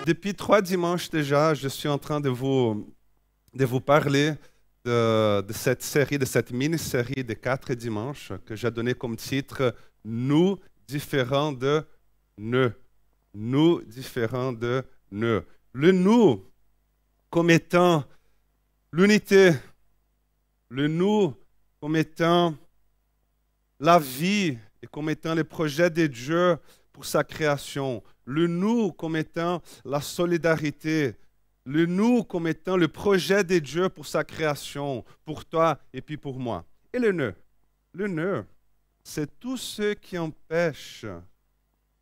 Depuis 3 dimanches déjà, je suis en train de vous parler de cette série, de cette mini-série de 4 dimanches que j'ai donné comme titre Nous différents de ne. Nous différents de ne. Le nous comme étant l'unité, le nous comme étant la vie et comme étant le projet de Dieu pour sa création. Le nous comme étant la solidarité. Le nous comme étant le projet de Dieu pour sa création, pour toi et puis pour moi. Et le ne. Le ne, c'est tout ce qui empêche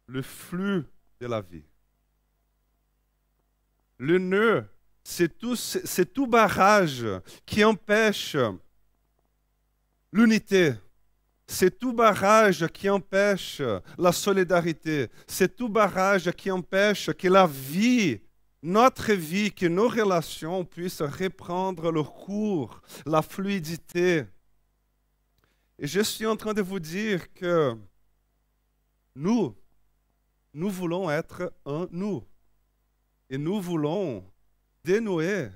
le flux de la vie. Le ne, c'est tout barrage qui empêche l'unité. C'est tout barrage qui empêche la solidarité. C'est tout barrage qui empêche que la vie, notre vie, que nos relations puissent reprendre leur cours, la fluidité. Et je suis en train de vous dire que nous voulons être un nous. Et nous voulons dénouer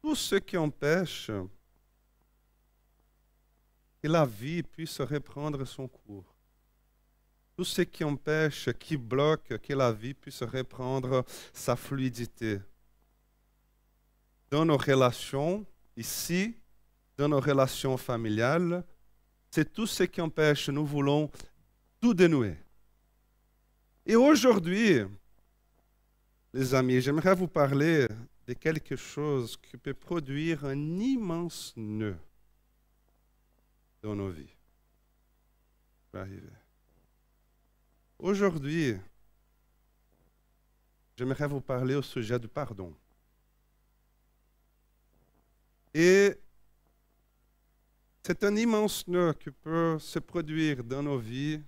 tout ce qui empêche que la vie puisse reprendre son cours. Tout ce qui empêche, qui bloque que la vie puisse reprendre sa fluidité. Dans nos relations, ici, dans nos relations familiales, c'est tout ce qui empêche, nous voulons tout dénouer. Et aujourd'hui, les amis, j'aimerais vous parler de quelque chose qui peut produire un immense nœud dans nos vies. Ça va arriver. Aujourd'hui, j'aimerais vous parler au sujet du pardon. Et c'est un immense nœud qui peut se produire dans nos vies,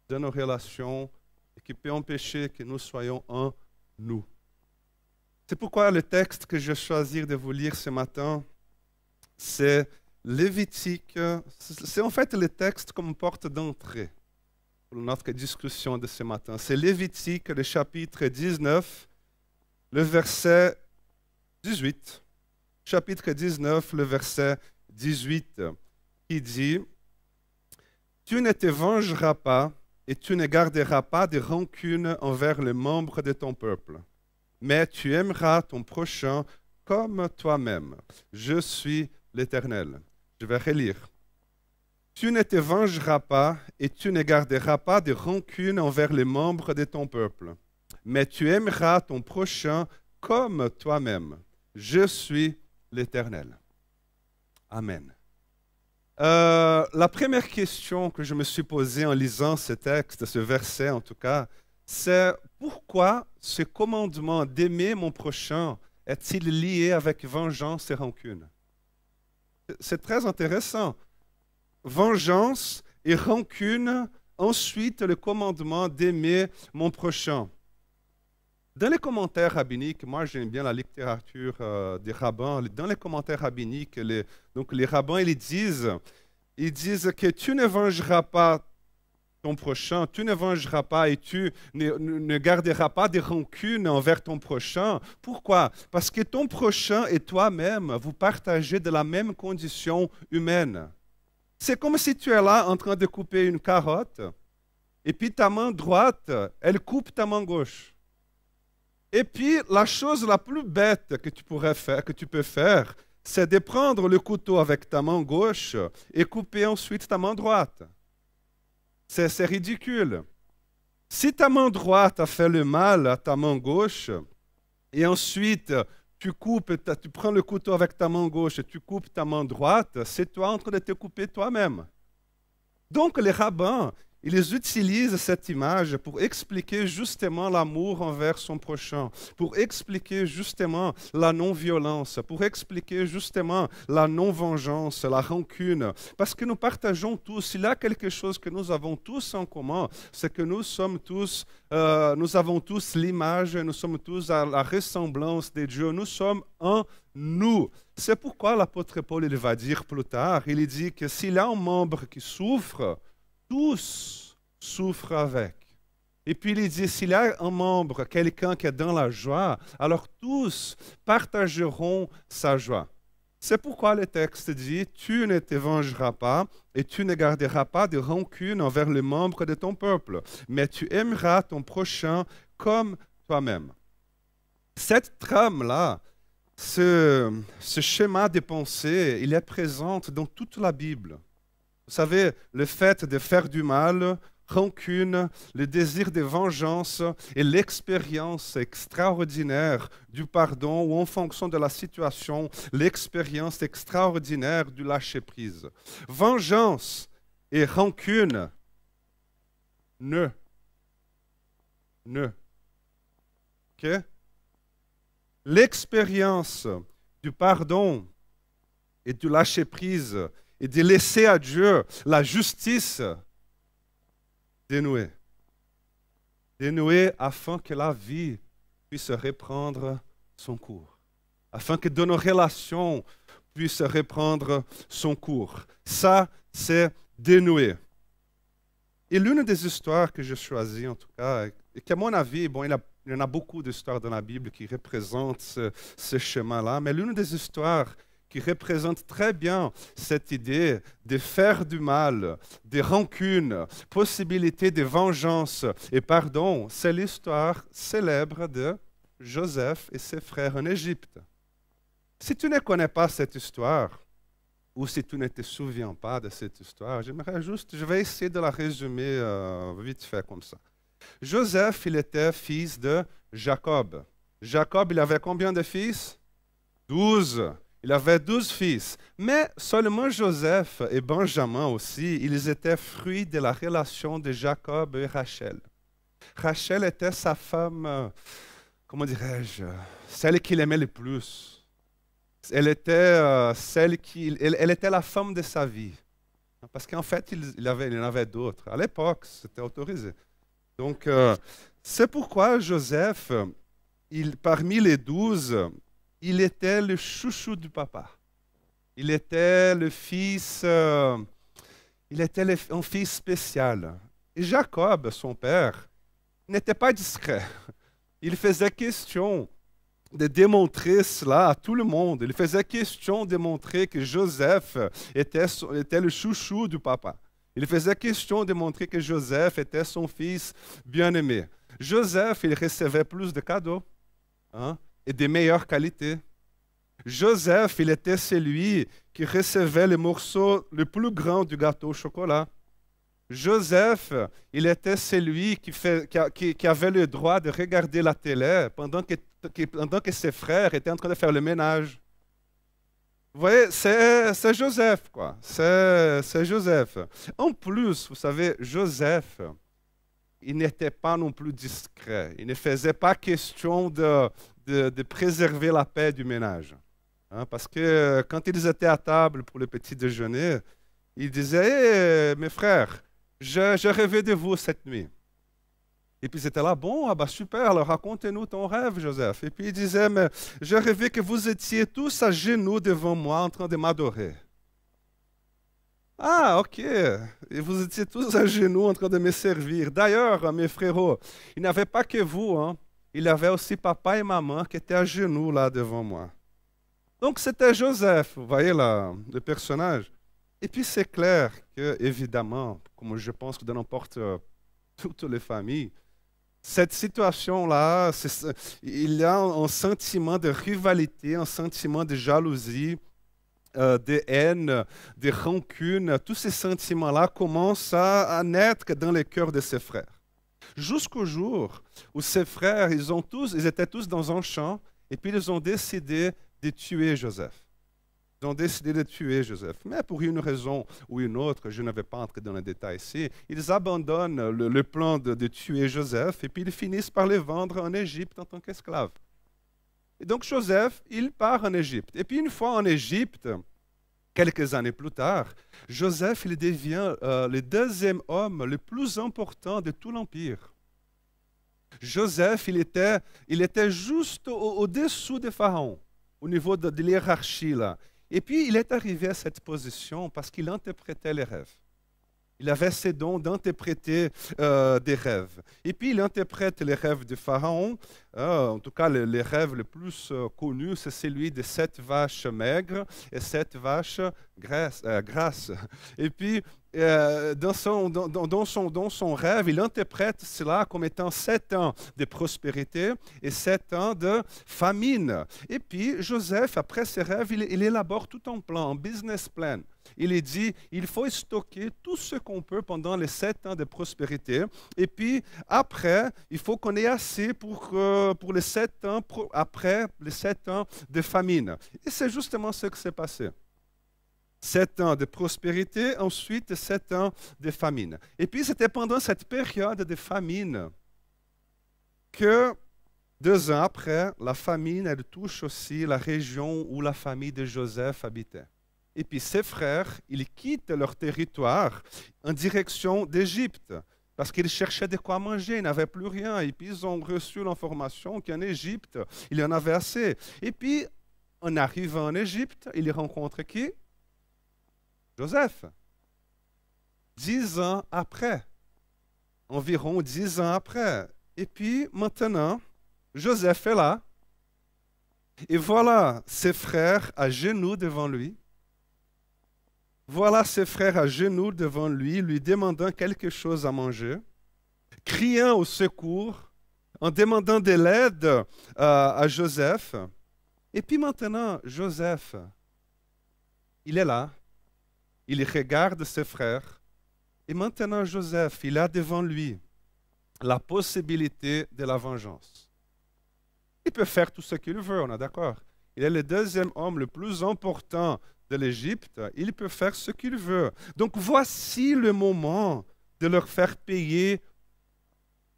dans nos relations, et qui peut empêcher que nous soyons un nous. C'est pourquoi le texte que je vais choisir de vous lire ce matin, c'est Lévitique. C'est en fait le texte comme porte d'entrée pour notre discussion de ce matin. C'est Lévitique, le chapitre 19, le verset 18. Chapitre 19, le verset 18, qui dit « Tu ne te vengeras pas et tu ne garderas pas de rancune envers les membres de ton peuple, mais tu aimeras ton prochain comme toi-même. Je suis l'Éternel. » Je vais relire. « Tu ne te vengeras pas et tu ne garderas pas de rancune envers les membres de ton peuple, mais tu aimeras ton prochain comme toi-même. Je suis l'Éternel. » Amen. La première question que je me suis posée en lisant ce texte, ce verset en tout cas, c'est pourquoi ce commandement d'aimer mon prochain est-il lié avec vengeance et rancune? C'est très intéressant. Vengeance et rancune, ensuite le commandement d'aimer mon prochain. Dans les commentaires rabbiniques, moi j'aime bien la littérature des rabbins, dans les commentaires rabbiniques, les rabbins ils disent que tu ne vengeras pas ton prochain, tu ne vengeras pas et tu ne garderas pas de rancune envers ton prochain. Pourquoi? Parce que ton prochain et toi-même, vous partagez de la même condition humaine. C'est comme si tu es là en train de couper une carotte et puis ta main droite, elle coupe ta main gauche. Et puis, la chose la plus bête que tu peux faire, c'est de prendre le couteau avec ta main gauche et couper ensuite ta main droite. C'est ridicule. Si ta main droite a fait le mal à ta main gauche, et ensuite tu prends le couteau avec ta main gauche et tu coupes ta main droite, c'est toi en train de te couper toi-même. Donc les rabbins, ils utilisent cette image pour expliquer justement l'amour envers son prochain, pour expliquer justement la non-violence, pour expliquer justement la non-vengeance, la rancune. Parce que nous partageons tous, il y a quelque chose que nous avons tous en commun, c'est que nous avons tous l'image, nous sommes tous à la ressemblance de Dieu, nous sommes un nous. C'est pourquoi l'apôtre Paul il va dire plus tard, il dit que s'il y a un membre qui souffre, tous souffrent avec. Et puis il dit, s'il y a un membre, quelqu'un qui est dans la joie, alors tous partageront sa joie. C'est pourquoi le texte dit, tu ne te vengeras pas et tu ne garderas pas de rancune envers les membres de ton peuple, mais tu aimeras ton prochain comme toi-même. Cette trame-là, ce schéma de pensée, il est présent dans toute la Bible. Vous savez, le fait de faire du mal, rancune, le désir de vengeance et l'expérience extraordinaire du pardon ou en fonction de la situation, l'expérience extraordinaire du lâcher-prise. Vengeance et rancune, ne. OK? L'expérience du pardon et du lâcher-prise et de laisser à Dieu la justice dénouée. Dénouée afin que la vie puisse reprendre son cours. Afin que dans nos relations puisse reprendre son cours. Ça, c'est dénoué. Et l'une des histoires que j'ai choisies, en tout cas, et qu'à mon avis, bon, il y en a beaucoup d'histoires dans la Bible qui représentent ce schéma-là, mais l'une des histoires qui représente très bien cette idée de faire du mal, de rancune, possibilité de vengeance et pardon, c'est l'histoire célèbre de Joseph et ses frères en Égypte. Si tu ne connais pas cette histoire, ou si tu ne te souviens pas de cette histoire, je vais essayer de la résumer vite fait comme ça. Joseph, il était fils de Jacob. Jacob, il avait combien de fils? 12. Il avait 12 fils. Mais seulement Joseph et Benjamin aussi, ils étaient fruits de la relation de Jacob et Rachel. Rachel était sa femme, comment dirais-je, celle qu'il aimait le plus. Elle était elle était la femme de sa vie. Parce qu'en fait, il en avait d'autres. À l'époque, c'était autorisé. Donc, c'est pourquoi Joseph, parmi les 12, il était le chouchou du papa. Il était le fils, il était un fils spécial. Et Jacob, son père, n'était pas discret. Il faisait question de démontrer cela à tout le monde. Il faisait question de montrer que Joseph était le chouchou du papa. Il faisait question de montrer que Joseph était son fils bien-aimé. Joseph, il recevait plus de cadeaux et de meilleure qualité. Joseph, il était celui qui recevait le morceau le plus grand du gâteau au chocolat. Joseph, il était celui qui avait le droit de regarder la télé pendant que ses frères étaient en train de faire le ménage. Vous voyez, c'est Joseph, quoi. C'est Joseph. En plus, vous savez, Joseph, il n'était pas non plus discret. Il ne faisait pas question de préserver la paix du ménage. Parce que quand ils étaient à table pour le petit déjeuner, il disait, mes frères, je rêvais de vous cette nuit. Et puis c'était là, bon, super, alors racontez-nous ton rêve, Joseph. Et puis il disait, mais je rêvais que vous étiez tous à genoux devant moi en train de m'adorer. Ah, ok. Et vous étiez tous à genoux en train de me servir. D'ailleurs, mes frérots, il n'y avait pas que vous, il y avait aussi papa et maman qui étaient à genoux là devant moi. Donc c'était Joseph, vous voyez là, le personnage. Et puis c'est clair que, évidemment, comme je pense que dans n'importe toutes les familles, cette situation-là, il y a un sentiment de rivalité, un sentiment de jalousie, de haine, de rancune. Tous ces sentiments-là commencent à naître dans le cœur de ses frères. Jusqu'au jour où ses frères, ils étaient tous dans un champ, et puis ils ont décidé de tuer Joseph. Ils ont décidé de tuer Joseph. Mais pour une raison ou une autre, je ne vais pas entrer dans les détails ici, ils abandonnent le plan de tuer Joseph et puis ils finissent par le vendre en Égypte en tant qu'esclave. Et donc Joseph, il part en Égypte. Et puis une fois en Égypte, quelques années plus tard, Joseph, il devient le deuxième homme le plus important de tout l'Empire. Joseph, il était juste au-dessous de Pharaon, au niveau de l'hiérarchie là. Et puis, il est arrivé à cette position parce qu'il interprétait les rêves. Il avait ces dons d'interpréter des rêves. Et puis, il interprète les rêves de Pharaon. En tout cas, les rêves les plus connus, c'est celui de 7 vaches maigres et 7 vaches grasses. Et puis, dans son rêve, il interprète cela comme étant 7 ans de prospérité et 7 ans de famine. Et puis, Joseph, après ses rêves, il élabore tout un plan, un business plan. Il dit, il faut stocker tout ce qu'on peut pendant les 7 ans de prospérité. Et puis, après, il faut qu'on ait assez pour les 7 ans, après les 7 ans de famine. Et c'est justement ce qui s'est passé. 7 ans de prospérité, ensuite 7 ans de famine. Et puis, c'était pendant cette période de famine que 2 ans après, la famine, elle touche aussi la région où la famille de Joseph habitait. Et puis ses frères, ils quittent leur territoire en direction d'Égypte parce qu'ils cherchaient de quoi manger, ils n'avaient plus rien. Et puis ils ont reçu l'information qu'en Égypte, il y en avait assez. Et puis, en arrivant en Égypte, ils rencontrent qui? Joseph. 10 ans après, environ 10 ans après. Et puis maintenant, Joseph est là. Et voilà ses frères à genoux devant lui. Voilà ses frères à genoux devant lui, lui demandant quelque chose à manger, criant au secours, en demandant de l'aide à Joseph. Et puis maintenant, Joseph, il est là, il regarde ses frères. Et maintenant, Joseph, il a devant lui la possibilité de la vengeance. Il peut faire tout ce qu'il veut, on est d'accord. Il est le deuxième homme le plus important de l'Égypte, il peut faire ce qu'il veut. Donc voici le moment de leur faire payer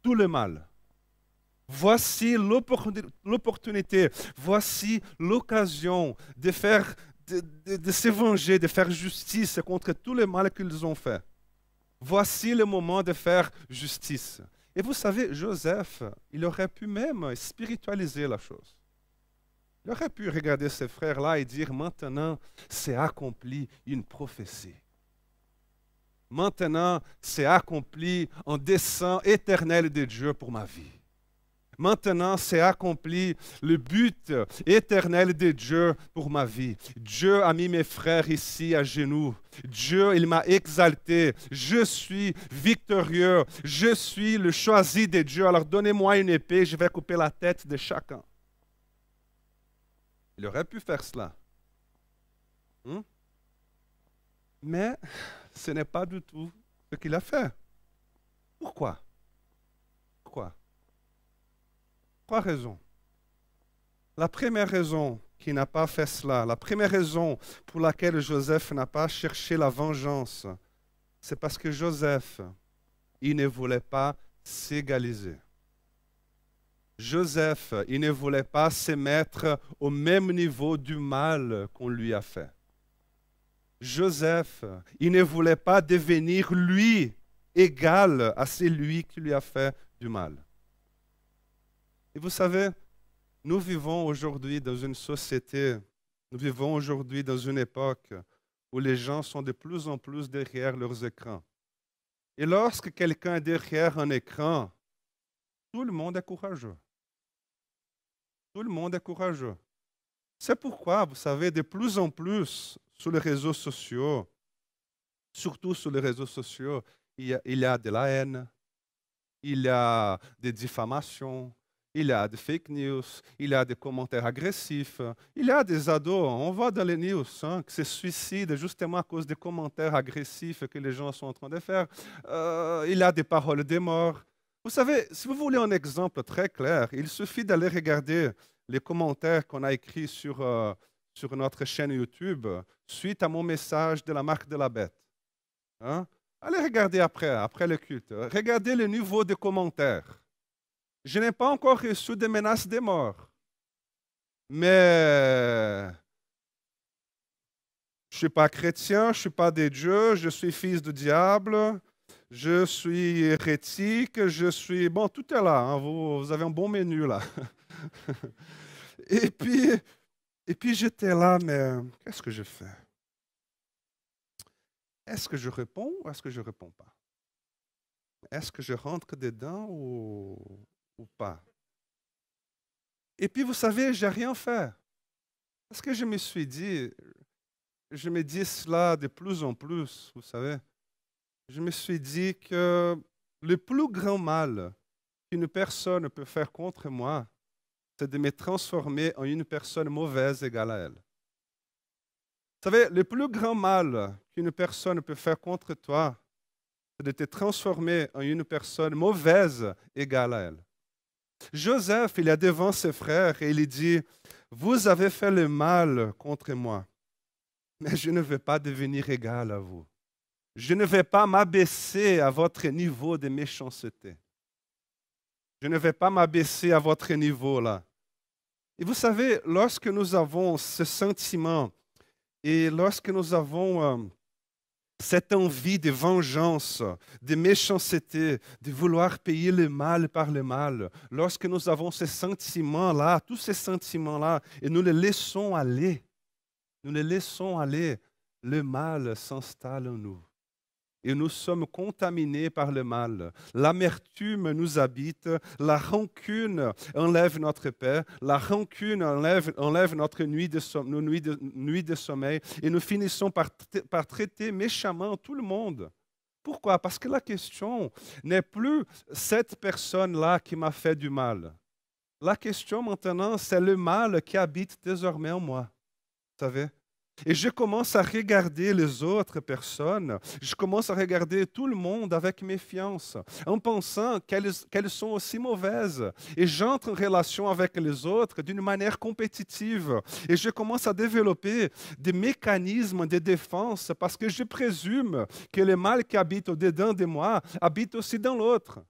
tout le mal. Voici l'opportunité, voici l'occasion de faire, de se venger, de faire justice contre tout le mal qu'ils ont fait. Voici le moment de faire justice. Et vous savez, Joseph, il aurait pu même spiritualiser la chose. Il aurait pu regarder ses frères-là et dire, maintenant, c'est accompli une prophétie. Maintenant, c'est accompli un dessein éternel de Dieu pour ma vie. Maintenant, c'est accompli le but éternel de Dieu pour ma vie. Dieu a mis mes frères ici à genoux. Dieu, il m'a exalté. Je suis victorieux. Je suis le choisi de Dieu. Alors donnez-moi une épée, je vais couper la tête de chacun. Il aurait pu faire cela. Mais ce n'est pas du tout ce qu'il a fait. Pourquoi? Pourquoi? 3 raisons. La première raison qu'il n'a pas fait cela, la première raison pour laquelle Joseph n'a pas cherché la vengeance, c'est parce que Joseph, il ne voulait pas s'égaliser. Joseph, il ne voulait pas se mettre au même niveau du mal qu'on lui a fait. Joseph, il ne voulait pas devenir lui égal à celui qui lui a fait du mal. Et vous savez, nous vivons aujourd'hui dans une société, nous vivons aujourd'hui dans une époque où les gens sont de plus en plus derrière leurs écrans. Et lorsque quelqu'un est derrière un écran, tout le monde est courageux. Tout le monde est courageux. C'est pourquoi, vous savez, de plus en plus sur les réseaux sociaux, surtout sur les réseaux sociaux, il y a de la haine, il y a des diffamations, il y a des fake news, il y a des commentaires agressifs, il y a des ados, on voit dans les news, qui se suicident justement à cause des commentaires agressifs que les gens sont en train de faire. Il y a des paroles de mort. Vous savez, si vous voulez un exemple très clair, il suffit d'aller regarder les commentaires qu'on a écrits sur notre chaîne YouTube suite à mon message de la marque de la bête. Hein? Allez regarder après le culte. Regardez le niveau de commentaires. Je n'ai pas encore reçu de menaces de mort. Mais je ne suis pas chrétien, je ne suis pas de Dieu, je suis fils du diable, je suis hérétique, je suis... Bon, tout est là, hein, vous avez un bon menu là. Et puis j'étais là, mais qu'est-ce que je fais? Est-ce que je réponds ou est-ce que je ne réponds pas? Est-ce que je rentre dedans ou pas? Et puis, vous savez, j'ai rien fait. Parce que je me dis cela de plus en plus, vous savez. Je me suis dit que le plus grand mal qu'une personne peut faire contre moi, c'est de me transformer en une personne mauvaise égale à elle. Vous savez, le plus grand mal qu'une personne peut faire contre toi, c'est de te transformer en une personne mauvaise égale à elle. Joseph, il est devant ses frères et il dit, vous avez fait le mal contre moi, mais je ne vais pas devenir égal à vous. Je ne vais pas m'abaisser à votre niveau de méchanceté. Je ne vais pas m'abaisser à votre niveau là. Et vous savez, lorsque nous avons ce sentiment et lorsque nous avons cette envie de vengeance, de méchanceté, de vouloir payer le mal par le mal, lorsque nous avons ces sentiments-là, tous ces sentiments-là, et nous les laissons aller, le mal s'installe en nous. Et nous sommes contaminés par le mal. L'amertume nous habite, la rancune enlève notre paix, la rancune enlève notre nuit de sommeil, et nous finissons par traiter méchamment tout le monde. Pourquoi? Parce que la question n'est plus cette personne-là qui m'a fait du mal. La question maintenant, c'est le mal qui habite désormais en moi. Vous savez? Et je commence à regarder les autres personnes, je commence à regarder tout le monde avec méfiance, en pensant qu'elles sont aussi mauvaises. Et j'entre en relation avec les autres d'une manière compétitive. Et je commence à développer des mécanismes de défense parce que je présume que le mal qui habite au-dedans de moi habite aussi dans l'autre.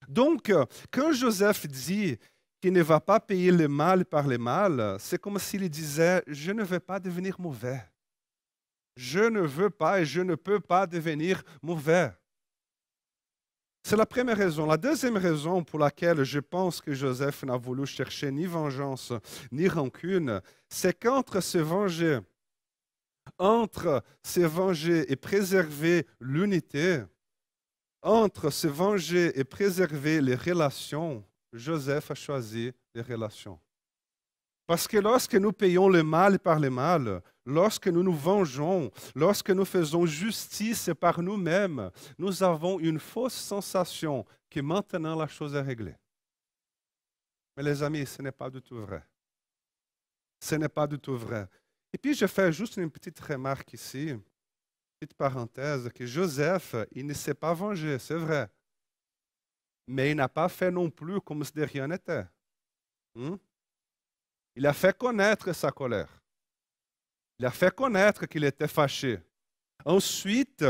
Donc, quand Joseph dit qui ne va pas payer le mal par le mal, c'est comme s'il disait, je ne veux pas devenir mauvais. Je ne veux pas et je ne peux pas devenir mauvais. C'est la première raison. La deuxième raison pour laquelle je pense que Joseph n'a voulu chercher ni vengeance ni rancune, c'est entre se venger et préserver l'unité, entre se venger et préserver les relations, Joseph a choisi les relations. Parce que lorsque nous payons le mal par le mal, lorsque nous nous vengeons, lorsque nous faisons justice par nous-mêmes, nous avons une fausse sensation que maintenant la chose est réglée. Mais les amis, ce n'est pas du tout vrai. Ce n'est pas du tout vrai. Et puis je fais juste une petite remarque ici, une petite parenthèse, que Joseph, il ne s'est pas vengé, c'est vrai. Mais il n'a pas fait non plus comme si de rien n'était. Il a fait connaître sa colère. Il a fait connaître qu'il était fâché. Ensuite,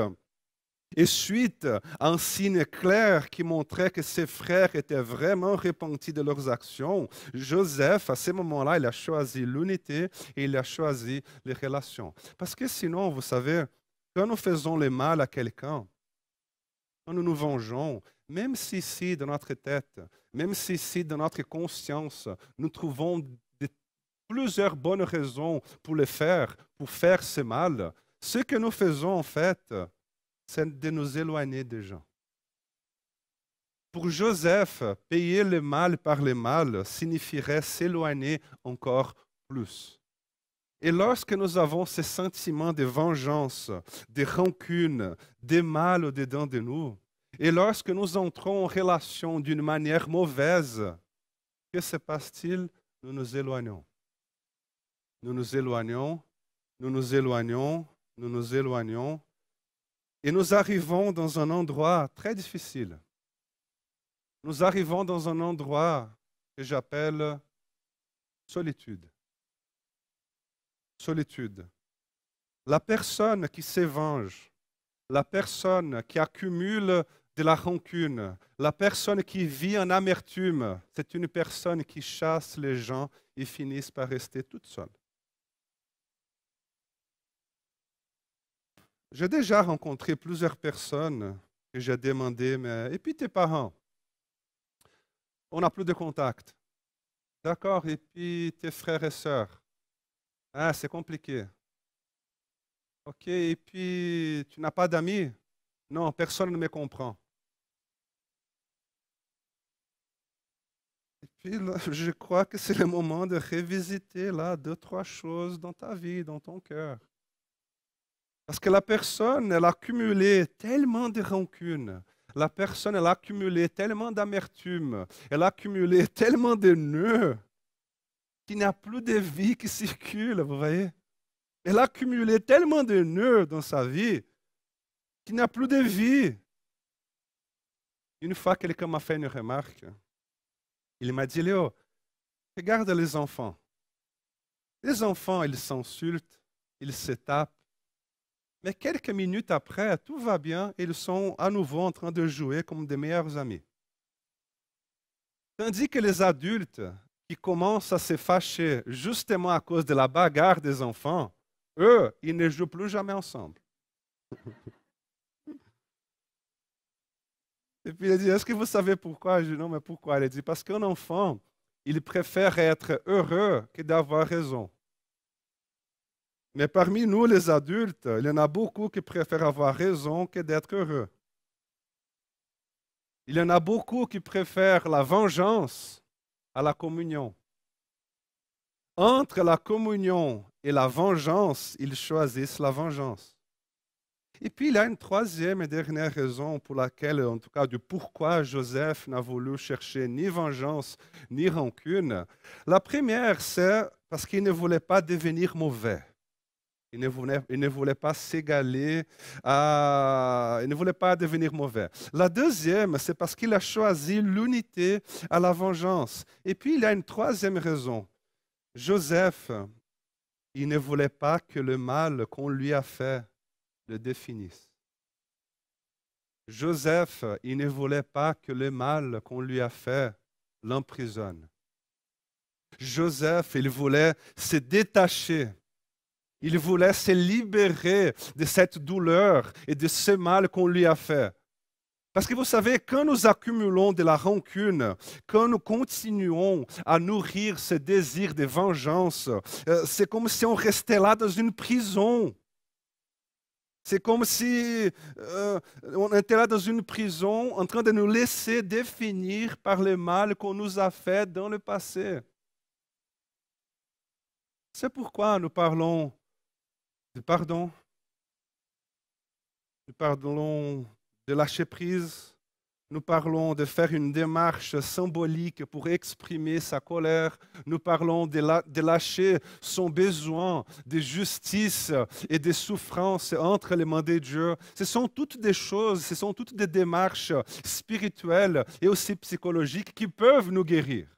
et suite à un signe clair qui montrait que ses frères étaient vraiment repentis de leurs actions, Joseph, à ce moment-là, il a choisi l'unité et il a choisi les relations. Parce que sinon, vous savez, quand nous faisons le mal à quelqu'un, quand nous nous vengeons, même si ici, dans notre tête, même si ici, dans notre conscience, nous trouvons plusieurs bonnes raisons pour le faire, pour faire ce mal, ce que nous faisons en fait, c'est de nous éloigner des gens. Pour Joseph, payer le mal par le mal signifierait s'éloigner encore plus. Et lorsque nous avons ces sentiments de vengeance, de rancune, de mal au-dedans de nous, et lorsque nous entrons en relation d'une manière mauvaise, que se passe-t-il? Nous nous éloignons. Nous nous éloignons, nous nous éloignons, nous nous éloignons, et nous arrivons dans un endroit très difficile. Nous arrivons dans un endroit que j'appelle solitude. Solitude. La personne qui se venge, la personne qui accumule de la rancune, la personne qui vit en amertume, c'est une personne qui chasse les gens et finit par rester toute seule. J'ai déjà rencontré plusieurs personnes que j'ai demandé, mais et puis tes parents? On n'a plus de contact. D'accord, et puis tes frères et sœurs? Ah, c'est compliqué. OK, et puis tu n'as pas d'amis? Non, personne ne me comprend. Et puis là, je crois que c'est le moment de revisiter là deux, trois choses dans ta vie, dans ton cœur. Parce que la personne, elle a accumulé tellement de rancune. La personne, elle a accumulé tellement d'amertume. Elle a accumulé tellement de nœuds qu'il n'y a plus de vie qui circule, vous voyez? Elle a accumulé tellement de nœuds dans sa vie qu'il n'y a plus de vie. Une fois, quelqu'un m'a fait une remarque. Il m'a dit, Léo, regarde les enfants. Les enfants, ils s'insultent, ils se tapent. Mais quelques minutes après, tout va bien, et ils sont à nouveau en train de jouer comme des meilleurs amis. Tandis que les adultes qui commencent à se fâcher justement à cause de la bagarre des enfants, eux, ils ne jouent plus jamais ensemble. Et puis il a dit, est-ce que vous savez pourquoi? Je dis, non, mais pourquoi? Il a dit, parce qu'un enfant, il préfère être heureux que d'avoir raison. Mais parmi nous, les adultes, il y en a beaucoup qui préfèrent avoir raison que d'être heureux. Il y en a beaucoup qui préfèrent la vengeance à la communion. Entre la communion et la vengeance, ils choisissent la vengeance. Et puis, il y a une troisième et dernière raison pour laquelle, en tout cas, du pourquoi Joseph n'a voulu chercher ni vengeance ni rancune. La première, c'est parce qu'il ne voulait pas devenir mauvais. Il ne voulait pas s'égaler, il ne voulait pas devenir mauvais. La deuxième, c'est parce qu'il a choisi l'unité à la vengeance. Et puis, il y a une troisième raison. Joseph, il ne voulait pas que le mal qu'on lui a fait le définisse. Joseph, il ne voulait pas que le mal qu'on lui a fait l'emprisonne. Joseph, il voulait se détacher. Il voulait se libérer de cette douleur et de ce mal qu'on lui a fait. Parce que vous savez, quand nous accumulons de la rancune, quand nous continuons à nourrir ce désir de vengeance, c'est comme si on restait là dans une prison. C'est comme si on était là dans une prison en train de nous laisser définir par le mal qu'on nous a fait dans le passé. C'est pourquoi nous parlons de pardon, nous parlons de lâcher prise, nous parlons de faire une démarche symbolique pour exprimer sa colère. Nous parlons de lâcher son besoin de justice et de souffrance entre les mains de Dieu. Ce sont toutes des choses, ce sont toutes des démarches spirituelles et aussi psychologiques qui peuvent nous guérir.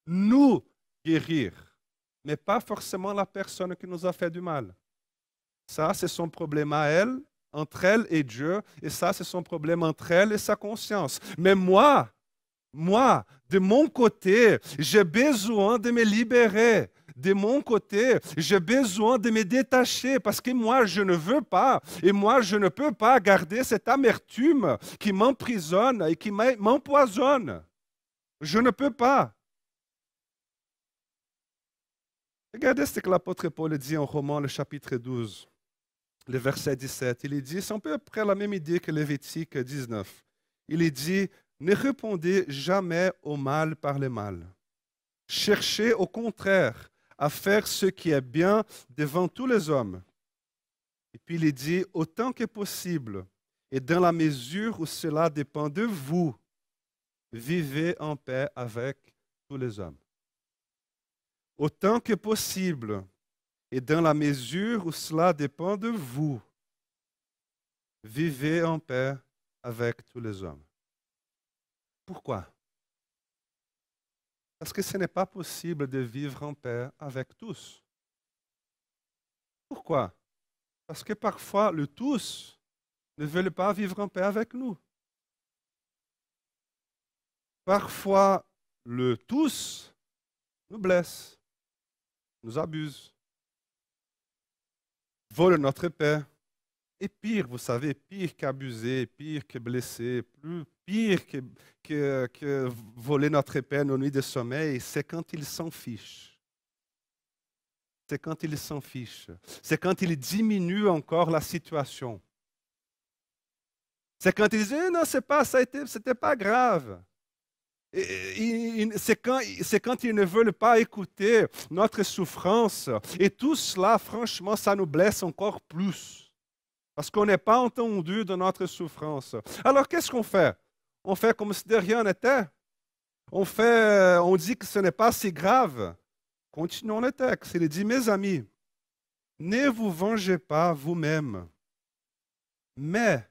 Nous guérir, mais pas forcément la personne qui nous a fait du mal. Ça, c'est son problème à elle, entre elle et Dieu, et ça, c'est son problème entre elle et sa conscience. Mais moi, de mon côté, j'ai besoin de me libérer. De mon côté, j'ai besoin de me détacher parce que moi, je ne veux pas et moi, je ne peux pas garder cette amertume qui m'emprisonne et qui m'empoisonne. Je ne peux pas. Regardez ce que l'apôtre Paul dit en Romains, le chapitre 12. Le verset 17, il est dit, c'est un peu près la même idée que Lévitique 19. Il est dit, ne répondez jamais au mal par le mal. Cherchez au contraire à faire ce qui est bien devant tous les hommes. Et puis il est dit, autant que possible, et dans la mesure où cela dépend de vous, vivez en paix avec tous les hommes. Autant que possible, et dans la mesure où cela dépend de vous, vivez en paix avec tous les hommes. Pourquoi? Parce que ce n'est pas possible de vivre en paix avec tous. Pourquoi? Parce que parfois, le tous ne veulent pas vivre en paix avec nous. Parfois, le tous nous blesse, nous abuse, vole notre paix. Et pire, vous savez, pire qu'abuser, pire que blesser, pire que voler notre paix nos nuits de sommeil, c'est quand ils s'en fichent. c'est quand il s'en fiche. C'est quand il diminue encore la situation. C'est quand il dit, non, c'était pas grave. C'est quand ils ne veulent pas écouter notre souffrance. Et tout cela, franchement, ça nous blesse encore plus. Parce qu'on n'est pas entendu de notre souffrance. Alors, qu'est-ce qu'on fait? On fait comme si de rien n'était. On dit que ce n'est pas si grave. Continuons le texte. Il dit, mes amis, ne vous vengez pas vous-même, mais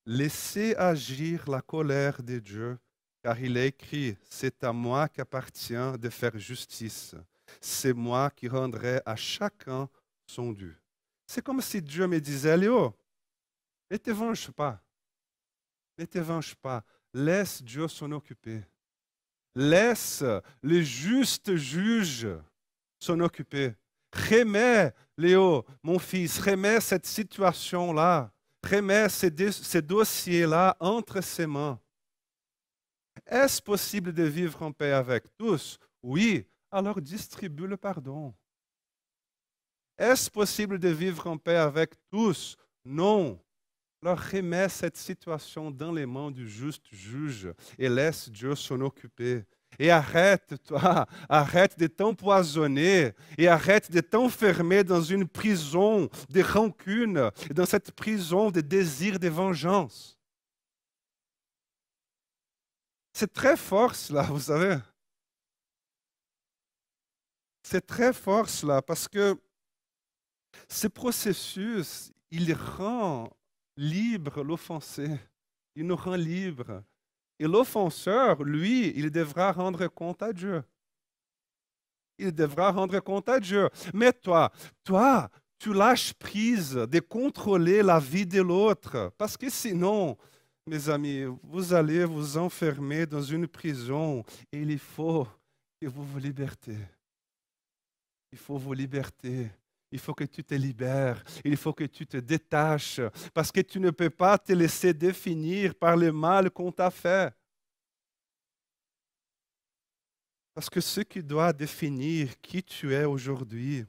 laissez agir la colère de Dieu, car il est écrit, c'est à moi qu'appartient de faire justice. C'est moi qui rendrai à chacun son dû. C'est comme si Dieu me disait, Léo, ne te venge pas. Ne te venge pas. Laisse Dieu s'en occuper. Laisse le juste juge s'en occuper. Remets, Léo, mon fils, remets cette situation-là, remets ces dossiers-là entre ses mains. Est-ce possible de vivre en paix avec tous? Oui, alors distribue le pardon. Est-ce possible de vivre en paix avec tous? Non. Alors remets cette situation dans les mains du juste juge et laisse Dieu s'en occuper. Et arrête, toi, arrête de t'empoisonner et arrête de t'enfermer dans une prison de rancune, dans cette prison de désir de vengeance. C'est très fort cela, vous savez. C'est très fort cela parce que ce processus, il rend libre l'offensé. Il nous rend libre. Et l'offenseur, lui, il devra rendre compte à Dieu. Il devra rendre compte à Dieu. Mais toi, tu lâches prise de contrôler la vie de l'autre. Parce que sinon, mes amis, vous allez vous enfermer dans une prison et il faut que vous vous libertez. Il faut vous liberter. Il faut que tu te libères. Il faut que tu te détaches. Parce que tu ne peux pas te laisser définir par le mal qu'on t'a fait. Parce que ce qui doit définir qui tu es aujourd'hui,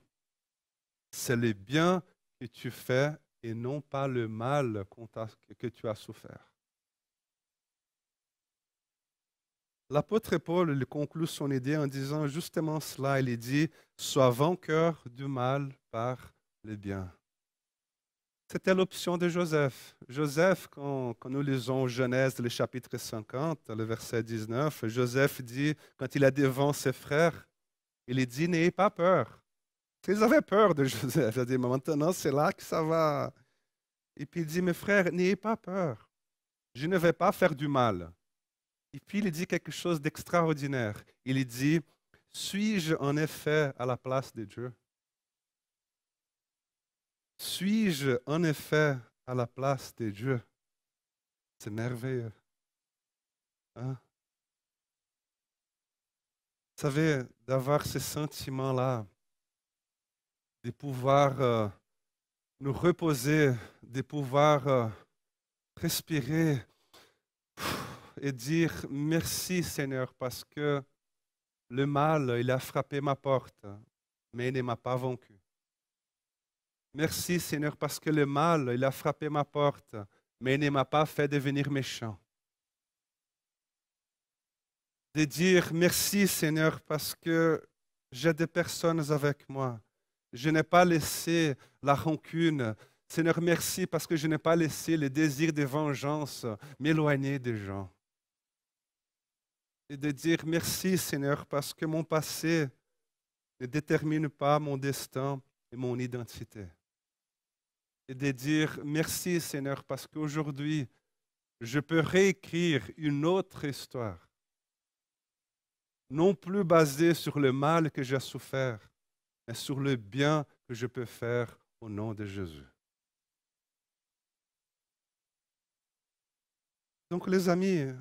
c'est le bien que tu fais et non pas le mal que tu as souffert. L'apôtre Paul il conclut son idée en disant justement cela. Il dit, sois vainqueur du mal par le bien. C'était l'option de Joseph. Joseph, quand nous lisons Genèse, le chapitre 50, le verset 19, Joseph dit, quand il est devant ses frères, il dit, n'ayez pas peur. Ils avaient peur de Joseph. Il dit, mais maintenant, c'est là que ça va. Et puis il dit, mes frères, n'ayez pas peur. Je ne vais pas faire du mal. Et puis il dit quelque chose d'extraordinaire. Il dit, suis-je en effet à la place de Dieu? Suis-je en effet à la place de Dieu? C'est merveilleux. Hein? Vous savez, d'avoir ce sentiment-là, de pouvoir nous reposer, de pouvoir respirer et dire merci Seigneur parce que le mal, il a frappé ma porte, mais il ne m'a pas vaincu. Merci Seigneur parce que le mal, il a frappé ma porte, mais il ne m'a pas fait devenir méchant. De dire merci Seigneur parce que j'ai des personnes avec moi. Je n'ai pas laissé la rancune. Seigneur, merci parce que je n'ai pas laissé le désir de vengeance m'éloigner des gens. Et de dire merci Seigneur parce que mon passé ne détermine pas mon destin et mon identité. Et de dire merci Seigneur parce qu'aujourd'hui, je peux réécrire une autre histoire. Non plus basée sur le mal que j'ai souffert, mais sur le bien que je peux faire au nom de Jésus. Donc les amis,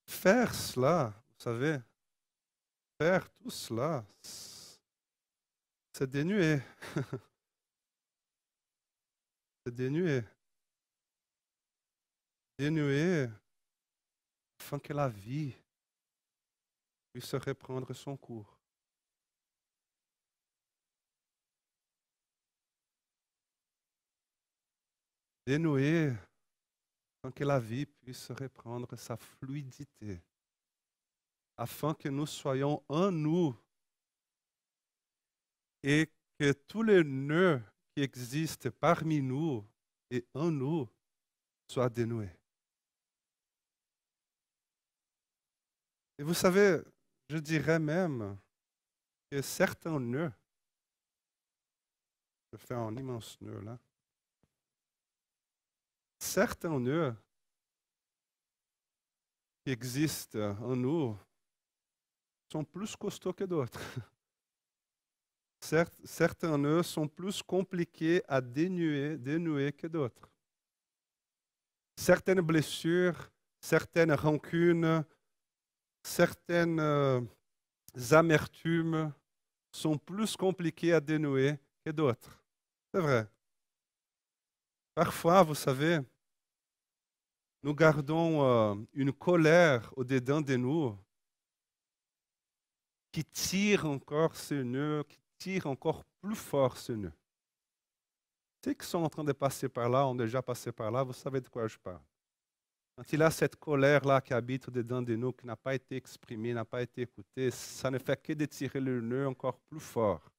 faire cela, vous savez, faire tout cela, c'est dénué. C'est dénué. Dénué afin que la vie puisse reprendre son cours. dénouer afin que la vie puisse reprendre sa fluidité, afin que nous soyons en nous et que tous les nœuds qui existent parmi nous et en nous soient dénoués. Et vous savez, je dirais même que certains nœuds, je fais un immense nœud là, certains nœuds qui existent en nous sont plus costauds que d'autres. Certains nœuds sont plus compliqués à dénouer que d'autres. Certaines blessures, certaines rancunes, certaines amertumes sont plus compliquées à dénouer que d'autres. C'est vrai. Parfois, vous savez, nous gardons une colère au-dedans de nous qui tire encore ce nœud, qui tire encore plus fort ce nœud. Ceux qui sont en train de passer par là, ont déjà passé par là, vous savez de quoi je parle. Quand il y a cette colère-là qui habite au-dedans de nous, qui n'a pas été exprimée, n'a pas été écoutée, ça ne fait que de tirer le nœud encore plus fort.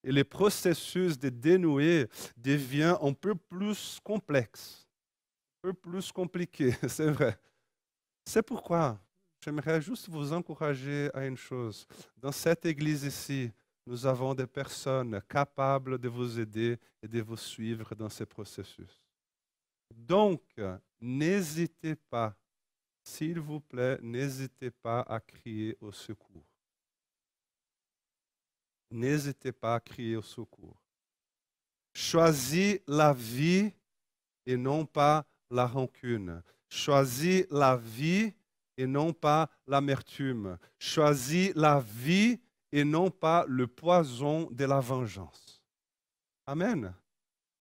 Et le processus de dénouer devient un peu plus complexe, un peu plus compliqué, c'est vrai. C'est pourquoi j'aimerais juste vous encourager à une chose. Dans cette église ici, nous avons des personnes capables de vous aider et de vous suivre dans ce processus. Donc, n'hésitez pas, s'il vous plaît, n'hésitez pas à crier au secours. N'hésitez pas à crier au secours. Choisis la vie et non pas la rancune. Choisis la vie et non pas l'amertume. Choisis la vie et non pas le poison de la vengeance. Amen.